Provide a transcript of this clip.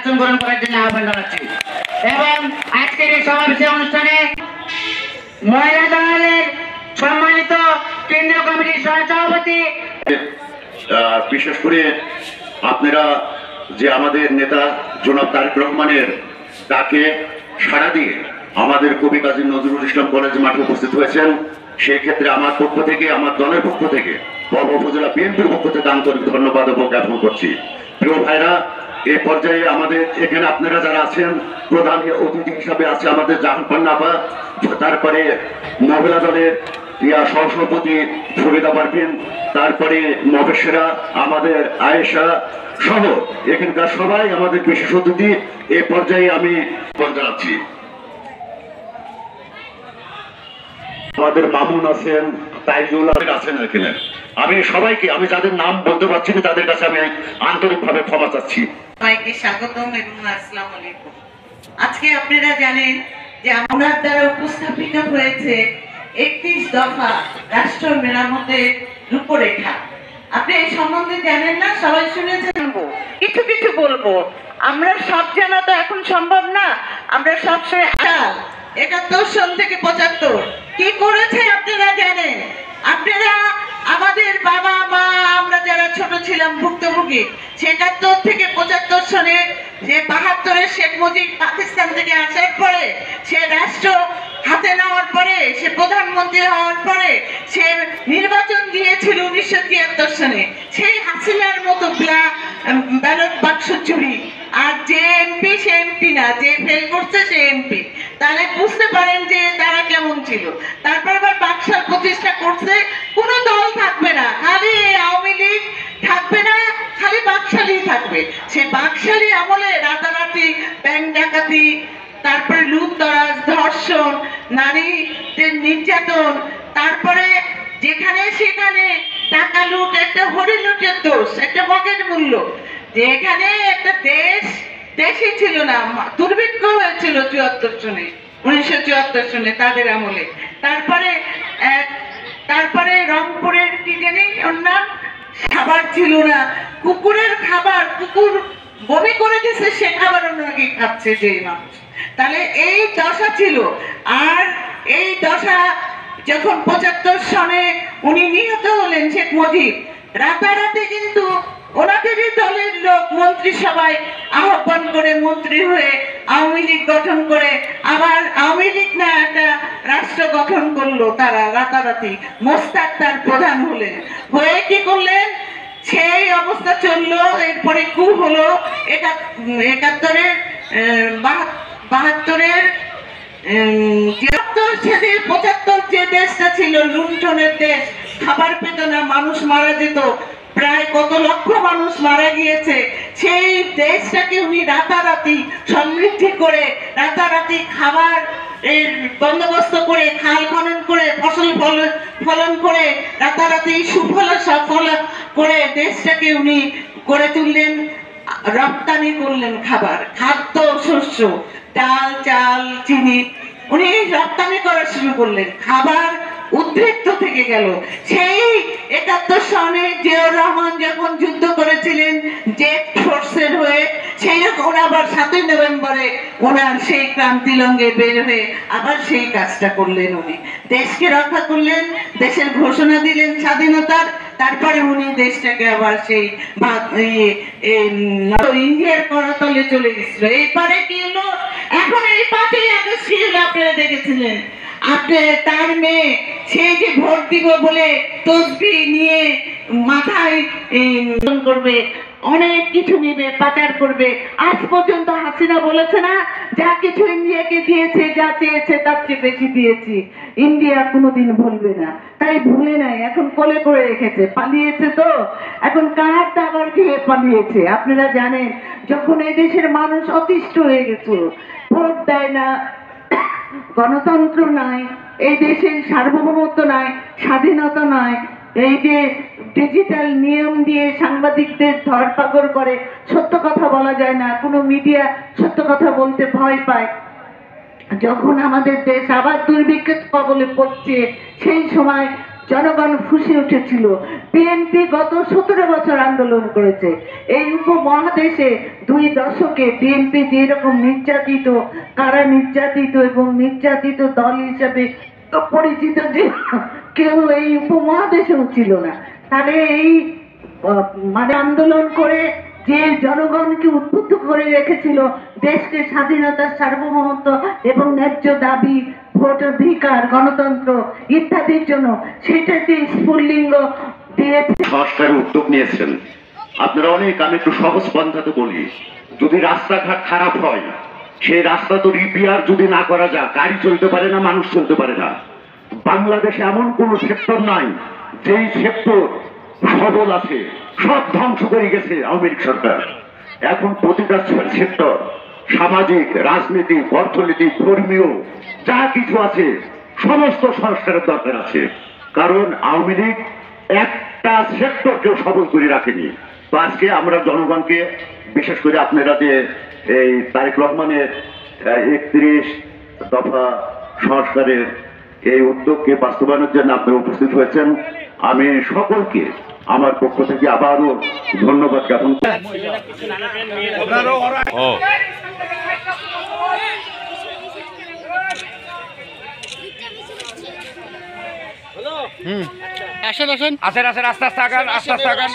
আসন গ্রহণ করার জন্য আহ্বান জানাচ্ছি। এবং আজকের এই সমাবেশ অনুষ্ঠানে মহিলা দলের সম্মানিত কেন্দ্রীয় কমিটির সহসভাপতি, বিশেষ করে আপনারা যে আমাদের নেতা জনাব তারেক রহমানের ডাকে সাড়া দিয়ে আমাদের কবি কাজী নজরুল ইসলাম কলেজ মাঠে উপস্থিত হয়েছেন, সেই ক্ষেত্রে আমার পক্ষ থেকে, আমার দলের পক্ষ থেকে, বড় উপজেলা বিএনপির পক্ষ থেকে আন্তরিক ধন্যবাদ ও জ্ঞাপন করছি। প্রিয় ভাইরা, এই পর্যায়ে আমাদের এখানে আপনারা যারা আছেন, প্রধান অতিথি হিসাবে আছে আমাদের জাহানপান্না আপা, তারপরে মহিলা দলের সহসভাপতি ফরিদা পারভিন, তারপরে মবেশেরা, আমাদের আয়েশা সহ এখানকার সবাই আমাদের বিশেষ অতিথি। এ পর্যায়ে আমি জানাচ্ছি আমাদের মামুন আছেন, তাইজুল আছেন এখানে। আমি সবাইকে, আমি যাদের নাম বলতে পারছি না তাদের কাছে আমি আন্তরিকভাবে ক্ষমা চাচ্ছি। সবাইকে স্বাগতম এবং আসসালামু আলাইকুম। আজকে আপনারা জানেন যে আমার দ্বারা উপস্থাপিত হয়েছে 31 দফা রাষ্ট্র মেরামতের রূপরেখা। আপনি এই সম্বন্ধে জানেন না, সবাই শুনেছেন। কিছু কিছু বলবো, আমরা সব জানা তো এখন সম্ভব না। আমরা সবসময় 71 সন থেকে 75 কি করেছে আপনারা জানেন। আপনারা আমাদের বাবা মা, আমরা যারা ছোট ছিলাম ভুক্তভোগী, 71 থেকে 75 সনে যে 72-এ শেখ মুজিব পাকিস্তান থেকে আসার পরে, সে রাষ্ট্র হাতে নেওয়ার পরে, সে প্রধানমন্ত্রী হওয়ার পরে সে নির্বাচন দিয়েছিল 1973 সনে। সেই হাসিনার মতো ব্যালট বাক্স চুরি। আর যে এমপি সে এমপি না, যে ফেল করছে সে এমপি। তাহলে বুঝতে পারেন যে তারা কেমন ছিল। তারপর আবার বাক্সার প্রতিষ্ঠা করছে, কোনো দল থাকবে না, খালি আওয়ামী লীগ থাকবে না, খালি বাকশালী থাকবে। সে বাকশালী আমলে রাতারাতি ব্যাংক ডাকাতি, তারপরে লুটতরাজ, ধর্ষণ, নারীদের নির্যাতন, তারপরে যেখানে সেখানে টাকা লুট, একটা হরিলুটের দোষ, একটা মগের মূল্য। যেখানে একটা দেশই ছিল না, দুর্ভিক্ষ হয়েছিল 74 সনে, 1974 সনে তাদের আমলে। তারপরে রংপুরের কি জানি অন্যান্য খাবার ছিল না, কুকুরের খাবার, কুকুর বমি করে দিচ্ছে, সে খাবার নাকি খাচ্ছে যে মানুষ। তাহলে এই দশা ছিল। আর এই দশা যখন 75 সনে উনি নিহত হলেন শেখ মুজিব, রাতারাতি কিন্তু ওনাদেরই দলের লোক মন্ত্রিসভায় আহ্বান করে মন্ত্রী হয়ে আওয়ামী লীগ গঠন করে, আবার আওয়ামী লীগ না একটা রাষ্ট্র গঠন করলো তারা রাতারাতি। মোস্তাক তার প্রধান হলেন, হয়ে কি করলেন, সেই অবস্থা চললো। এরপরে কু হলো 71-এর 72-এর 75 যে দেশটা ছিল লুণ্ঠনের দেশ, খাবার পেত না, মানুষ মারা যেত, প্রায় কত লক্ষ মানুষ মারা গিয়েছে। সেই দেশটাকে উনি রাতারাতি সমৃদ্ধি করে, রাতারাতি খাবার এর বন্দোবস্ত করে, খাল খনন করে, ফসল ফলন করে, রাতারাতি সুফল সফল করে দেশটাকে উনি করে তুললেন, রপ্তানি করলেন খাবার, খাদ্য শস্য, ডাল, চাল, চিনি উনি রপ্তানি করা শুরু করলেন। খাবার উদ্বৃত্ত থেকে গেল। সেই 71 সনে জিয়াউর রহমান যখন যুদ্ধ করেছিলেন জেট ফোর্সের হয়ে, সেই রকম আবার 7ই নভেম্বরে ওনার সেই ক্রান্তি লঙ্গে বের হয়ে আবার সেই কাজটা করলেন। উনি দেশকে রক্ষা করলেন, দেশের ঘোষণা দিলেন স্বাধীনতার। তারপরে উনি দেশটাকে আবার সেই ইন্ডিয়ার করতলে চলে গেছিল। এরপরে কি হলো, এখন এই 5ই আগস্ট আপনারা দেখেছিলেন, আপনি তার মেয়ে সেই যে ভোট দিব বলে তসবি নিয়ে মাথায় করবে, অনেক কিছু নেবে, পাচার করবে। আজ পর্যন্ত হাসিনা বলেছে না, যা কিছু ইন্ডিয়াকে দিয়েছে, যা চেয়েছে তার চেয়ে বেশি দিয়েছি। ইন্ডিয়া কোনোদিন ভুলবে না, তাই ভুলে নাই, এখন কোলে করে রেখেছে। পালিয়েছে তো, এখন কার দাবার খেয়ে পালিয়েছে। আপনারা জানেন, যখন এই দেশের মানুষ অতিষ্ঠ হয়ে গেছে, ভোট দেয় না, গণতন্ত্র নাই, এই দেশের সার্বভৌমত্ব নাই, স্বাধীনতা নাই, এই যে ডিজিটাল নিয়ম দিয়ে সাংবাদিকদের ধরপাকড় করে, সত্য কথা বলা যায় না, কোনো মিডিয়া সত্য কথা বলতে ভয় পায়। যখন আমাদের দেশ আবার দুর্ভিক্ষের কবলে পড়ছে, সেই সময় জনগণ ফুঁসে উঠেছিল। বিএনপি গত 17 বছর আন্দোলন করেছে। এই উপমহাদেশে 2 দশকে বিএনপি যেরকম নির্যাতিত, কারা নির্যাতিত এবং নির্যাতিত দল হিসেবে পরিচিত যে কেউ এই উপমহাদেশেও ছিল না। তাহলে এই মানে আন্দোলন করে যে জনগণকে উদ্বুদ্ধ করে রেখেছিল দেশকে স্বাধীনতার সার্বভৌমত্ব এবং ন্যায্য দাবি, ভোট অধিকার, গণতন্ত্র ইত্যাদির জন্য, সেটাতে স্ফুল্লিঙ্গ দিয়েছে। সংস্কারের উদ্যোগ নিয়েছেন আপনারা অনেক। আমি একটু সহজ পন্থাতে বলি, যদি রাস্তাঘাট খারাপ হয়, সেই রাস্তা তো রিপেয়ার যদি না করা যায়, গাড়ি চলতে পারে না, মানুষ চলতে পারে না। বাংলাদেশে এমন কোন সেক্টর নাই যেই সেক্টর সবল আছে, সব ধ্বংস করে গেছে আওয়ামী লীগ সরকার। এখন প্রতিটা সেক্টর, সামাজিক, রাজনীতিক, অর্থনীতি, ধর্মীয় যা কিছু আছে সমস্ত সংস্কারের দরকার আছে। কারণ আওয়ামী লীগ একটা সেক্টরকেও সবল করে রাখেনি। তো আজকে আমরা জনগণকে, বিশেষ করে আপনারা যে এই তারেক রহমানের 31 দফা সংস্কারের এই উদ্যোগকে বাস্তবায়নের জন্য আপনারা উপস্থিত হয়েছেন, আমি সকলকে আমার পক্ষ থেকে আবারও ধন্যবাদ জ্ঞাপন করি। আসেন আসেন, আস্তে আস্তে আগান, আস্তে আস্তে আগান।